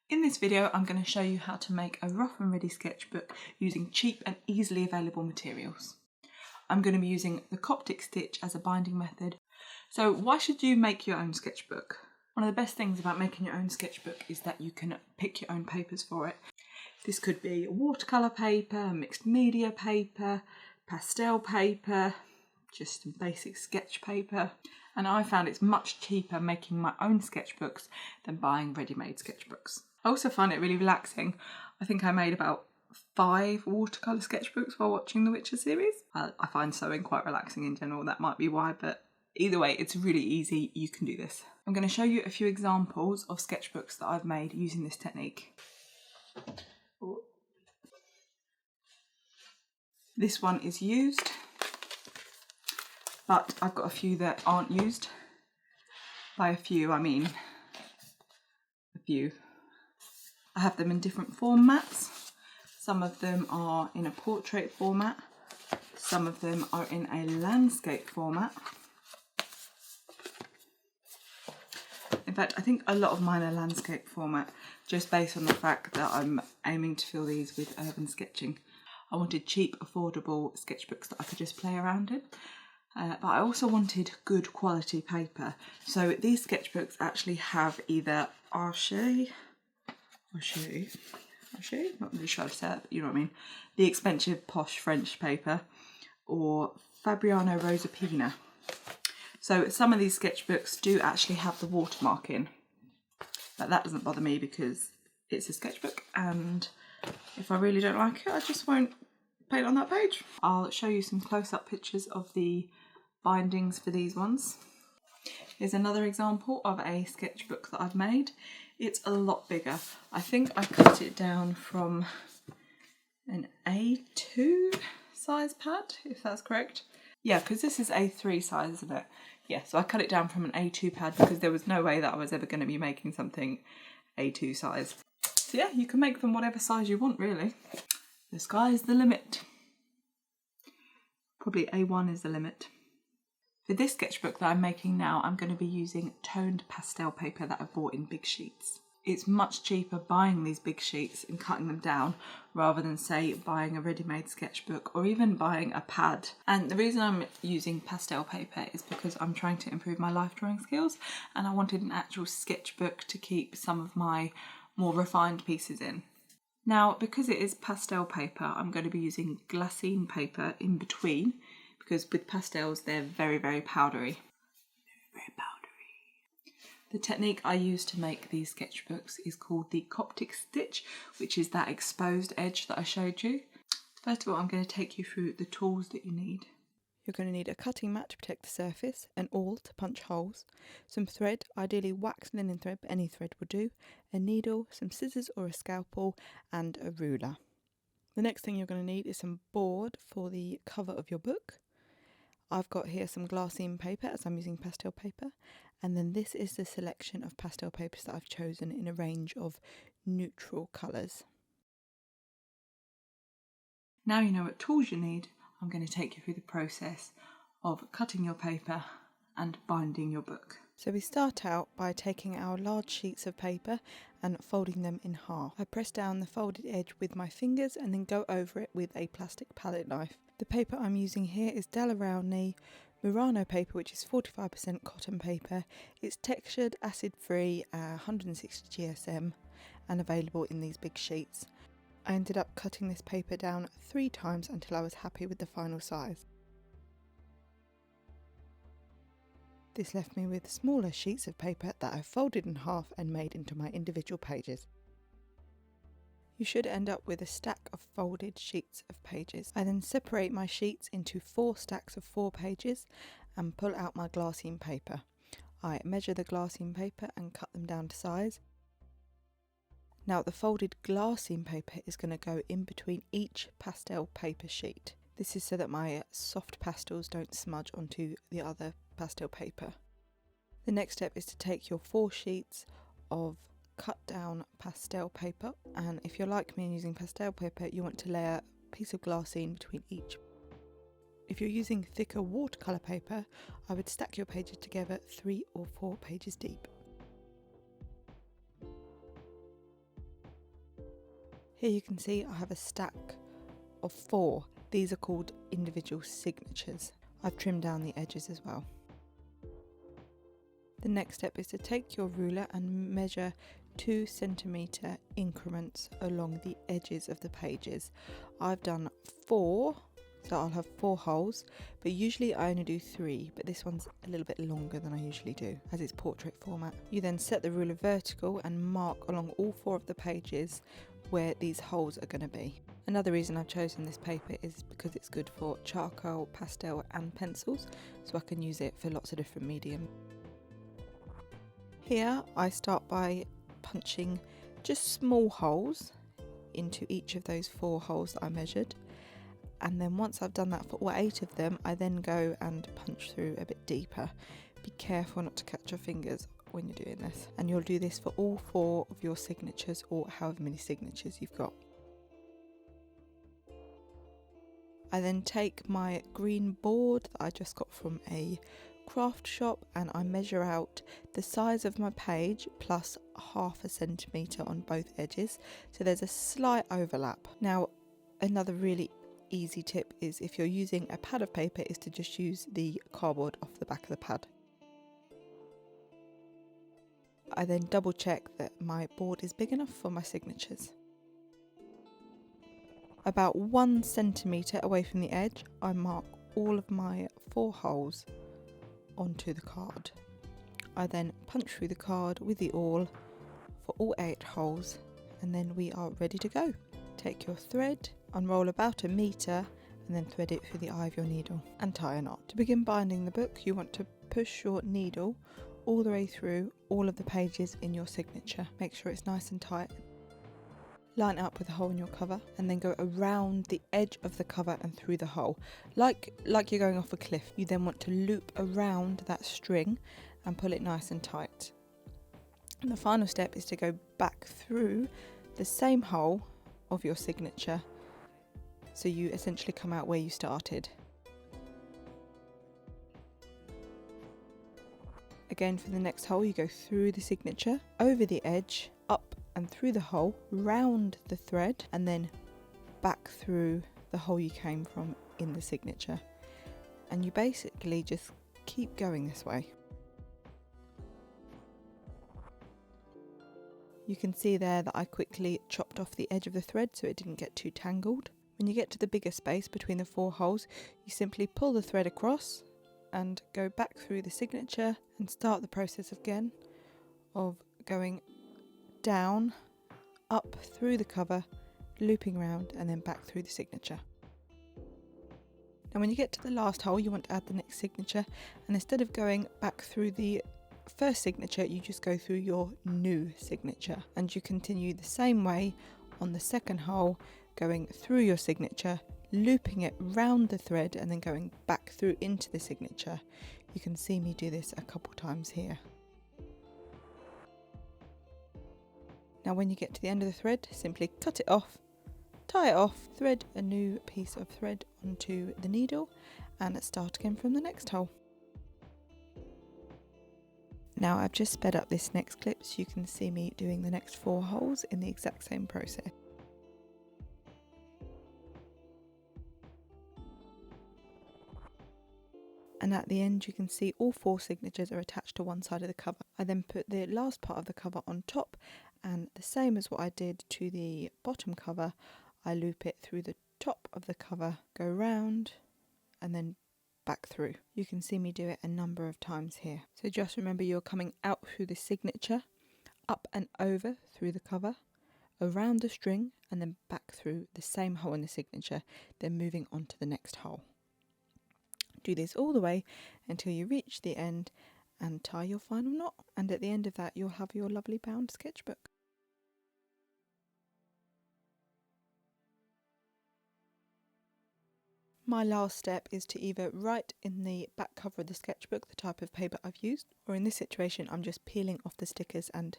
In this video, I'm going to show you how to make a rough and ready sketchbook using cheap and easily available materials. I'm going to be using the Coptic stitch as a binding method. So why should you make your own sketchbook? One of the best things about making your own sketchbook is that you can pick your own papers for it. This could be watercolour paper, mixed media paper, pastel paper, just some basic sketch paper. And I found it's much cheaper making my own sketchbooks than buying ready-made sketchbooks. I also find it really relaxing. I think I made about 5 watercolour sketchbooks while watching the Witcher series. I find sewing quite relaxing in general, that might be why, but either way, it's really easy, you can do this. I'm going to show you a few examples of sketchbooks that I've made using this technique. This one is used, but I've got a few that aren't used. By a few, I mean a few. I have them in different formats. Some of them are in a portrait format. Some of them are in a landscape format. In fact, I think a lot of mine are landscape format, just based on the fact that I'm aiming to fill these with urban sketching. I wanted cheap, affordable sketchbooks that I could just play around in. But I also wanted good quality paper. So these sketchbooks actually have either Arche, not really sure how to say it, but you know what I mean, the expensive posh French paper, or Fabriano Rosa Pina. So some of these sketchbooks do actually have the watermark in, but that doesn't bother me because it's a sketchbook, and if I really don't like it, I just won't paint on that page. I'll show you some close-up pictures of the bindings for these ones. Here's another example of a sketchbook that I've made. It's a lot bigger. I think I cut it down from an A2 size pad, if that's correct. Yeah, because this is A3 size, isn't it? Yeah, so I cut it down from an A2 pad because there was no way that I was ever going to be making something A2 size. So yeah, you can make them whatever size you want, really. The sky's the limit. Probably A1 is the limit. For this sketchbook that I'm making now, I'm going to be using toned pastel paper that I bought in big sheets. It's much cheaper buying these big sheets and cutting them down rather than, say, buying a ready-made sketchbook or even buying a pad. And the reason I'm using pastel paper is because I'm trying to improve my life drawing skills, and I wanted an actual sketchbook to keep some of my more refined pieces in. Now, because it is pastel paper, I'm going to be using glassine paper in between, because with pastels, they're very, very powdery. Very powdery. The technique I use to make these sketchbooks is called the Coptic stitch, which is that exposed edge that I showed you. First of all, I'm going to take you through the tools that you need. You're going to need a cutting mat to protect the surface, an awl to punch holes, some thread, ideally waxed linen thread, but any thread will do, a needle, some scissors or a scalpel, and a ruler. The next thing you're going to need is some board for the cover of your book. I've got here some glassine paper, as I'm using pastel paper, and then this is the selection of pastel papers that I've chosen in a range of neutral colours. Now you know what tools you need, I'm going to take you through the process of cutting your paper and binding your book. So we start out by taking our large sheets of paper and folding them in half. I press down the folded edge with my fingers and then go over it with a plastic palette knife. The paper I'm using here is Della Rowney Murano paper, which is 45% cotton paper. It's textured, acid-free, 160 GSM, and available in these big sheets. I ended up cutting this paper down 3 times until I was happy with the final size. This left me with smaller sheets of paper that I folded in half and made into my individual pages. You should end up with a stack of folded sheets of pages. I then separate my sheets into 4 stacks of 4 pages and pull out my glassine paper. I measure the glassine paper and cut them down to size. Now the folded glassine paper is going to go in between each pastel paper sheet. This is so that my soft pastels don't smudge onto the other pastel paper. The next step is to take your 4 sheets of cut down pastel paper, and if you're like me and using pastel paper, you want to layer a piece of glassine between each. If you're using thicker watercolour paper, I would stack your pages together 3 or 4 pages deep. Here you can see I have a stack of 4. These are called individual signatures. I've trimmed down the edges as well. The next step is to take your ruler and measure 2 centimetre increments along the edges of the pages. I've done 4, so I'll have 4 holes, but usually I only do 3, but this one's a little bit longer than I usually do as it's portrait format. You then set the ruler vertical and mark along all 4 of the pages where these holes are going to be. Another reason I've chosen this paper is because it's good for charcoal, pastel and pencils, so I can use it for lots of different mediums. Here I start by punching just small holes into each of those 4 holes that I measured, and then once I've done that for all 8 of them, I then go and punch through a bit deeper. Be careful not to catch your fingers when you're doing this, and you'll do this for all 4 of your signatures or however many signatures you've got. I then take my green board that I just got from a craft shop and I measure out the size of my page plus 1/2 centimetre on both edges, so there's a slight overlap. Now another really easy tip is, if you're using a pad of paper, is to just use the cardboard off the back of the pad. I then double check that my board is big enough for my signatures. About 1 centimetre away from the edge, I mark all of my 4 holes onto the card. I then punch through the card with the awl for all 8 holes, and then we are ready to go. Take your thread, unroll about 1 metre and then thread it through the eye of your needle and tie a knot. To begin binding the book, you want to push your needle all the way through all of the pages in your signature. Make sure it's nice and tight. Line it up with a hole in your cover and then go around the edge of the cover and through the hole, like you're going off a cliff. You then want to loop around that string and pull it nice and tight. And the final step is to go back through the same hole of your signature, so you essentially come out where you started. Again, for the next hole, you go through the signature, over the edge, up and through the hole, round the thread, and then back through the hole you came from in the signature. And you basically just keep going this way. You can see there that I quickly chopped off the edge of the thread so it didn't get too tangled. When you get to the bigger space between the 4 holes, you simply pull the thread across and go back through the signature and start the process again of going down, up through the cover, looping around and then back through the signature. Now when you get to the last hole, you want to add the next signature, and instead of going back through the first signature, you just go through your new signature, and you continue the same way on the second hole, going through your signature, looping it round the thread and then going back through into the signature. You can see me do this a couple times here. Now when you get to the end of the thread, simply cut it off, tie it off, thread a new piece of thread onto the needle and start again from the next hole. Now I've just sped up this next clip so you can see me doing the next 4 holes in the exact same process. And at the end you can see all 4 signatures are attached to one side of the cover. I then put the last part of the cover on top, and the same as what I did to the bottom cover, I loop it through the top of the cover, go round and then back through. You can see me do it a number of times here. So just remember, you're coming out through the signature, up and over through the cover, around the string and then back through the same hole in the signature, then moving on to the next hole. Do this all the way until you reach the end and tie your final knot, and at the end of that you'll have your lovely bound sketchbook. My last step is to either write in the back cover of the sketchbook the type of paper I've used, or in this situation I'm just peeling off the stickers and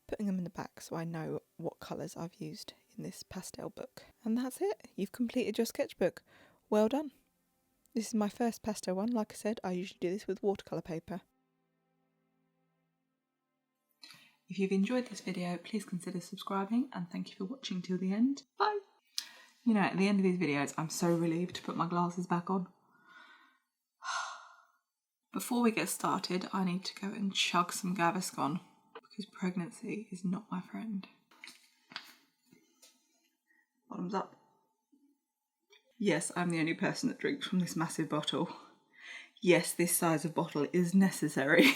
putting them in the back so I know what colours I've used in this pastel book. And that's it, you've completed your sketchbook. Well done. This is my first pastel one. Like I said, I usually do this with watercolour paper. If you've enjoyed this video, please consider subscribing, and thank you for watching till the end. Bye! You know, at the end of these videos, I'm so relieved to put my glasses back on. Before we get started, I need to go and chug some Gaviscon because pregnancy is not my friend. Bottoms up. Yes, I'm the only person that drinks from this massive bottle. Yes, this size of bottle is necessary.